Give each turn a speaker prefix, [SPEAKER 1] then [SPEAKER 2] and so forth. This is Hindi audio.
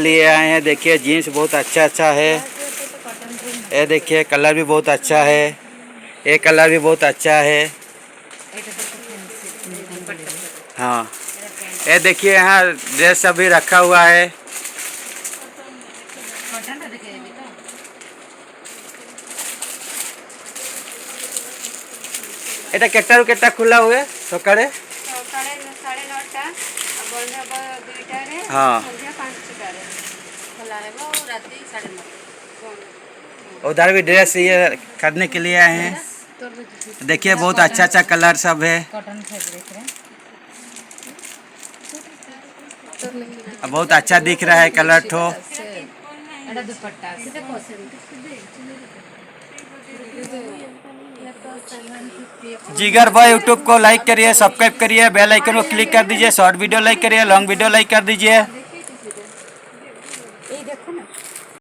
[SPEAKER 1] लिए आए हैं। देखिए जीन्स बहुत अच्छा अच्छा है। ये देखिए कलर भी बहुत अच्छा है। ये कलर भी बहुत अच्छा है। हाँ, ये देखिए यहाँ ड्रेस सभी रखा हुआ है। এটা কেটারু কেটা খোলা हुए সকালে
[SPEAKER 2] সকালে 9:30টা আর বন্ধ হবে 2টারে
[SPEAKER 1] हाँ
[SPEAKER 2] সন্ধ্যা 5টারে খোলা হবে ও রাতে 9:30
[SPEAKER 1] उधर भी ड्रेस ये करने के लिए आए हैं। देखिए बहुत अच्छा अच्छा कलर सब है।
[SPEAKER 3] कॉटन फैब्रिक है।
[SPEAKER 1] बहुत अच्छा दिख रहा है कलर ठो।
[SPEAKER 3] एटा दुपट्टा
[SPEAKER 1] जिगर भाई यूट्यूब को लाइक करिए, सब्सक्राइब करिए, बेल आइकन को क्लिक कर दीजिए। शॉर्ट वीडियो लाइक करिए, लॉन्ग वीडियो लाइक कर दीजिए।
[SPEAKER 2] এই দেখো না